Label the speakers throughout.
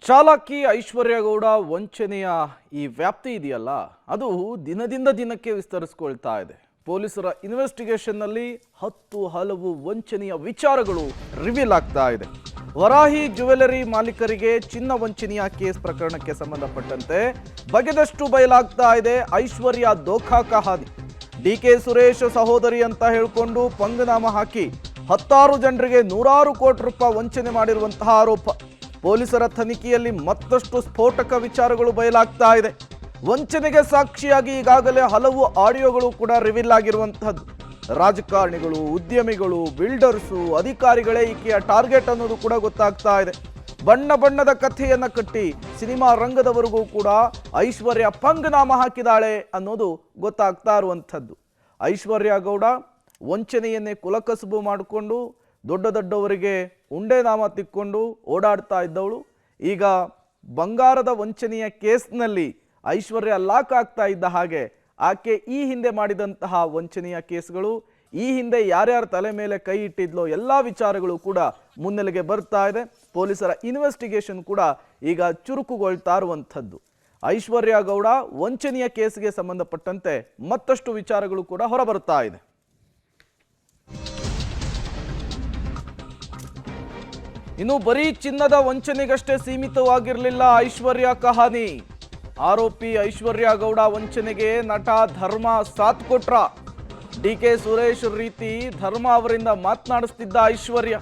Speaker 1: ಚಾಲಾಕಿ ಐಶ್ವರ್ಯ ಗೌಡ ವಂಚನೆಯ ಈ ವ್ಯಾಪ್ತಿ ಇದೆಯಲ್ಲ, ಅದು ದಿನದಿಂದ ದಿನಕ್ಕೆ ವಿಸ್ತರಿಸಿಕೊಳ್ತಾ ಇದೆ. ಪೊಲೀಸರ ಇನ್ವೆಸ್ಟಿಗೇಷನ್ನಲ್ಲಿ ಹಲವು ವಂಚನೆಯ ವಿಚಾರಗಳು ರಿವೀಲ್ ಆಗ್ತಾ ಇದೆ. ವರಾಹಿ ಜ್ಯುವೆಲರಿ ಮಾಲೀಕರಿಗೆ ಚಿನ್ನ ವಂಚನೆಯ ಕೇಸ್ ಪ್ರಕರಣಕ್ಕೆ ಸಂಬಂಧಪಟ್ಟಂತೆ ಬಗೆದಷ್ಟು ಬಯಲಾಗ್ತಾ ಇದೆ ಐಶ್ವರ್ಯ ದೋಖಾ ಕಹಾನಿ. ಡಿಕೆ ಸುರೇಶ್ ಸಹೋದರಿ ಅಂತ ಹೇಳಿಕೊಂಡು ಪಂಗನಾಮ ಹಾಕಿ 10 ಜನರಿಗೆ ನೂರಾರು ಕೋಟಿ ರೂಪಾಯಿ ವಂಚನೆ ಮಾಡಿರುವಂತಹ ಆರೋಪ. ಪೊಲೀಸರ ತನಿಖೆಯಲ್ಲಿ ಮತ್ತಷ್ಟು ಸ್ಫೋಟಕ ವಿಚಾರಗಳು ಬಯಲಾಗ್ತಾ ಇದೆ. ವಂಚನೆಗೆ ಸಾಕ್ಷಿಯಾಗಿ ಈಗಾಗಲೇ ಹಲವು ಆಡಿಯೋಗಳು ಕೂಡ ರಿವೀಲ್ ಆಗಿರುವಂತಹದ್ದು. ರಾಜಕಾರಣಿಗಳು, ಉದ್ಯಮಿಗಳು, ಬಿಲ್ಡರ್ಸು, ಅಧಿಕಾರಿಗಳೇ ಈಕೆಯ ಟಾರ್ಗೆಟ್ ಅನ್ನೋದು ಕೂಡ ಗೊತ್ತಾಗ್ತಾ ಇದೆ. ಬಣ್ಣ ಬಣ್ಣದ ಕಥೆಯನ್ನ ಕಟ್ಟಿ ಸಿನಿಮಾ ರಂಗದವರೆಗೂ ಕೂಡ ಐಶ್ವರ್ಯ ಪಂಗನಾಮ ಹಾಕಿದಾಳೆ ಅನ್ನೋದು ಗೊತ್ತಾಗ್ತಾ ಇರುವಂಥದ್ದು. ಐಶ್ವರ್ಯ ಗೌಡ ವಂಚನೆಯನ್ನೇ ಕುಲಕಸುಬು ಮಾಡಿಕೊಂಡು ದೊಡ್ಡವರಿಗೆ ಉಂಡೆ ನಾಮ ತಿಕ್ಕೊಂಡು ಓಡಾಡ್ತಾ ಇದ್ದವಳು ಈಗ ಬಂಗಾರದ ವಂಚನೆಯ ಕೇಸ್ನಲ್ಲಿ ಐಶ್ವರ್ಯ ಲಾಕ್ ಆಗ್ತಾ ಇದ್ದ ಹಾಗೆ ಆಕೆ ಈ ಹಿಂದೆ ಮಾಡಿದಂತಹ ವಂಚನೆಯ ಕೇಸ್ಗಳು, ಈ ಹಿಂದೆ ಯಾರ್ಯಾರ ತಲೆ ಮೇಲೆ ಕೈ ಇಟ್ಟಿದ್ಲೋ ಎಲ್ಲ ವಿಚಾರಗಳು ಕೂಡ ಮುನ್ನೆಲೆಗೆ ಬರ್ತಾ ಇದೆ. ಪೊಲೀಸರ ಇನ್ವೆಸ್ಟಿಗೇಷನ್ ಕೂಡ ಈಗ ಚುರುಕುಗೊಳ್ತಾ ಇರುವಂಥದ್ದು. ಐಶ್ವರ್ಯ ಗೌಡ ವಂಚನೆಯ ಕೇಸ್ಗೆ ಸಂಬಂಧಪಟ್ಟಂತೆ ಮತ್ತಷ್ಟು ವಿಚಾರಗಳು ಕೂಡ ಹೊರಬರ್ತಾ ಇದೆ. ಇನ್ನು ಬರೀ ಚಿನ್ನದ ವಂಚನೆಗಷ್ಟೇ ಸೀಮಿತವಾಗಿರಲಿಲ್ಲ ಐಶ್ವರ್ಯ ಕಹಾನಿ. ಆರೋಪಿ ಐಶ್ವರ್ಯ ಗೌಡ ವಂಚನೆಗೆ ನಟ ಧರ್ಮ ಸಾಥ್ ಕೊಟ್ರ. ಡಿಕೆ ಸುರೇಶ್ ರೀತಿ ಧರ್ಮ ಅವರಿಂದ ಮಾತನಾಡಿಸ್ತಿದ್ದ ಐಶ್ವರ್ಯ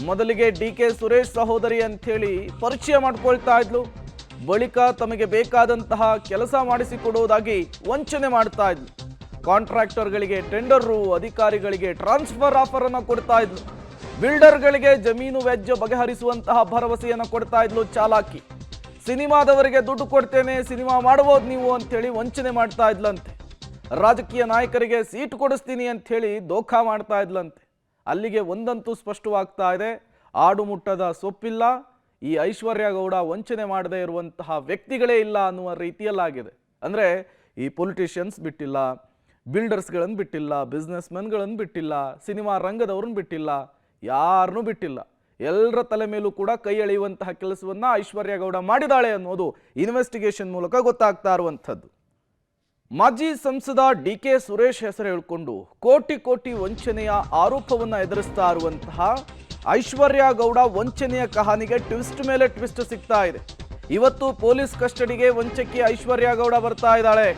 Speaker 1: ಮೊದಲಿಗೆ ಡಿಕೆ ಸುರೇಶ್ ಸಹೋದರಿ ಅಂಥೇಳಿ ಪರಿಚಯ ಮಾಡ್ಕೊಳ್ತಾ ಇದ್ಲು. ಬಳಿಕ ತಮಗೆ ಬೇಕಾದಂತಹ ಕೆಲಸ ಮಾಡಿಸಿಕೊಡುವುದಾಗಿ ವಂಚನೆ ಮಾಡ್ತಾ ಇದ್ಲು. ಕಾಂಟ್ರಾಕ್ಟರ್ಗಳಿಗೆ ಟೆಂಡರು, ಅಧಿಕಾರಿಗಳಿಗೆ ಟ್ರಾನ್ಸ್ಫರ್ ಆಫರ್ ಅನ್ನು ಕೊಡ್ತಾ ಇದ್ಲು. ಬಿಲ್ಡರ್ಗಳಿಗೆ ಜಮೀನು ವೆಜ್ಜ ಬಗೆಹರಿಸುವಂತಹ ಭರವಸೆಯನ್ನು ಕೊಡ್ತಾ ಇದ್ಲು ಚಾಲಾಕಿ. ಸಿನಿಮಾದವರಿಗೆ ದುಡ್ಡು ಕೊಡ್ತೇನೆ, ಸಿನಿಮಾ ಮಾಡಬಹುದು ನೀವು ಅಂಥೇಳಿ ವಂಚನೆ ಮಾಡ್ತಾ ಇದ್ಲಂತೆ. ರಾಜಕೀಯ ನಾಯಕರಿಗೆ ಸೀಟ್ ಕೊಡಿಸ್ತೀನಿ ಅಂಥೇಳಿ ದೋಖಾ ಮಾಡ್ತಾ ಇದ್ಲಂತೆ. ಅಲ್ಲಿಗೆ ಒಂದಂತೂ ಸ್ಪಷ್ಟವಾಗ್ತಾ ಇದೆ, ಆಡು ಮುಟ್ಟದ ಸೊಪ್ಪಿಲ್ಲ, ಈ ಐಶ್ವರ್ಯ ಗೌಡ ವಂಚನೆ ಮಾಡದೇ ಇರುವಂತಹ ವ್ಯಕ್ತಿಗಳೇ ಇಲ್ಲ ಅನ್ನುವ ರೀತಿಯಲ್ಲಾಗಿದೆ. ಅಂದರೆ ಈ ಪೊಲಿಟಿಷಿಯನ್ಸ್ ಬಿಟ್ಟಿಲ್ಲ, ಬಿಲ್ಡರ್ಸ್ಗಳನ್ನು ಬಿಟ್ಟಿಲ್ಲ, ಬಿಸ್ನೆಸ್ ಮೆನ್ಗಳನ್ನು ಬಿಟ್ಟಿಲ್ಲ, ಸಿನಿಮಾ ರಂಗದವ್ರನ್ನ ಬಿಟ್ಟಿಲ್ಲ, ಯಾರನ್ನೂ ಬಿಟ್ಟಿಲ್ಲ. ಎಲ್ಲರ ತಲೆ ಮೇಲೂ ಕೂಡ ಕೈ ಎಳೆಯುವಂತಹ ಕೆಲಸವನ್ನ ಐಶ್ವರ್ಯ ಗೌಡ ಮಾಡಿದಾಳೆ ಅನ್ನೋದು ಇನ್ವೆಸ್ಟಿಗೇಷನ್ ಮೂಲಕ ಗೊತ್ತಾಗ್ತಾ ಇರುವಂಥದ್ದು. ಮಾಜಿ ಸಂಸದ ಡಿಕೆ ಸುರೇಶ್ ಹೆಸರು ಹೇಳಿಕೊಂಡು ಕೋಟಿ ವಂಚನೆಯ ಆರೋಪವನ್ನ ಎದುರಿಸ್ತಾ ಇರುವಂತಹ ಐಶ್ವರ್ಯ ಗೌಡ ವಂಚನೆಯ ಕಹಾನಿಗೆ ಟ್ವಿಸ್ಟ್ ಮೇಲೆ ಟ್ವಿಸ್ಟ್ ಸಿಗ್ತಾ ಇದೆ. ಇವತ್ತು ಪೊಲೀಸ್ ಕಸ್ಟಡಿಗೆ ವಂಚಕಿ ಐಶ್ವರ್ಯ ಗೌಡ ಬರ್ತಾ ಇದ್ದಾಳೆ.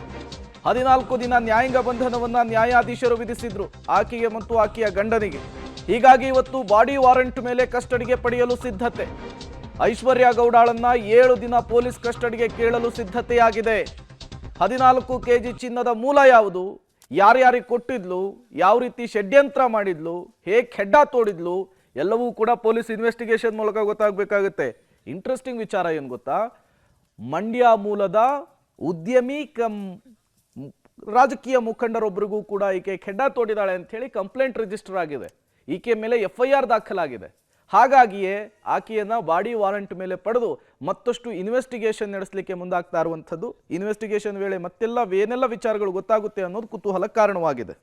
Speaker 1: 14 ದಿನ ನ್ಯಾಯಾಂಗ ಬಂಧನವನ್ನ ನ್ಯಾಯಾಧೀಶರು ವಿಧಿಸಿದ್ರು ಆಕೆಗೆ ಮತ್ತು ಆಕೆಯ ಗಂಡನಿಗೆ. ಹೀಗಾಗಿ ಇವತ್ತು ಬಾಡಿ ವಾರೆಂಟ್ ಮೇಲೆ ಕಸ್ಟಡಿಗೆ ಪಡೆಯಲು ಸಿದ್ಧತೆ. ಐಶ್ವರ್ಯ ಗೌಡಳನ್ನ 7 ದಿನ ಪೊಲೀಸ್ ಕಸ್ಟಡಿಗೆ ಕೇಳಲು ಸಿದ್ಧತೆಯಾಗಿದೆ. 14 kg ಚಿನ್ನದ ಮೂಲ ಯಾವುದು, ಯಾರ್ಯಾರಿಗೆ ಕೊಟ್ಟಿದ್ಲು, ಯಾವ ರೀತಿ ಷಡ್ಯಂತ್ರ ಮಾಡಿದ್ಲು, ಹೇಗೆ ಹೆಡ್ಡ ತೋಡಿದ್ಲು, ಎಲ್ಲವೂ ಕೂಡ ಪೊಲೀಸ್ ಇನ್ವೆಸ್ಟಿಗೇಷನ್ ಮೂಲಕ ಗೊತ್ತಾಗಬೇಕಾಗುತ್ತೆ. ಇಂಟ್ರೆಸ್ಟಿಂಗ್ ವಿಚಾರ ಏನು ಗೊತ್ತಾ, ಮಂಡ್ಯ ಮೂಲದ ಉದ್ಯಮಿ ರಾಜಕೀಯ ಮುಖಂಡರೊಬ್ಬರಿಗೂ ಕೂಡ ಈಕೆ ಹೆಡ್ಡ ತೋಡಿದಾಳೆ ಅಂತ ಹೇಳಿ ಕಂಪ್ಲೇಂಟ್ ರಿಜಿಸ್ಟರ್ ಆಗಿದೆ. ಈಕೆ ಮೇಲೆ FIR ದಾಖಲಾಗಿದೆ. ಹಾಗಾಗಿಯೇ ಆಕೆಯನ್ನ ಬಾಡಿ ವಾರೆಂಟ್ ಮೇಲೆ ಪಡೆದು ಮತ್ತಷ್ಟು ಇನ್ವೆಸ್ಟಿಗೇಷನ್ ನಡೆಸಲಿಕ್ಕೆ ಮುಂದಾಗ್ತಾ ಇರುವಂಥದ್ದು. ಇನ್ವೆಸ್ಟಿಗೇಷನ್ ವೇಳೆ ಮತ್ತೆಲ್ಲ ಏನೆಲ್ಲ ವಿಚಾರಗಳು ಗೊತ್ತಾಗುತ್ತೆ ಅನ್ನೋದು ಕುತೂಹಲ ಕಾರಣವಾಗಿದೆ.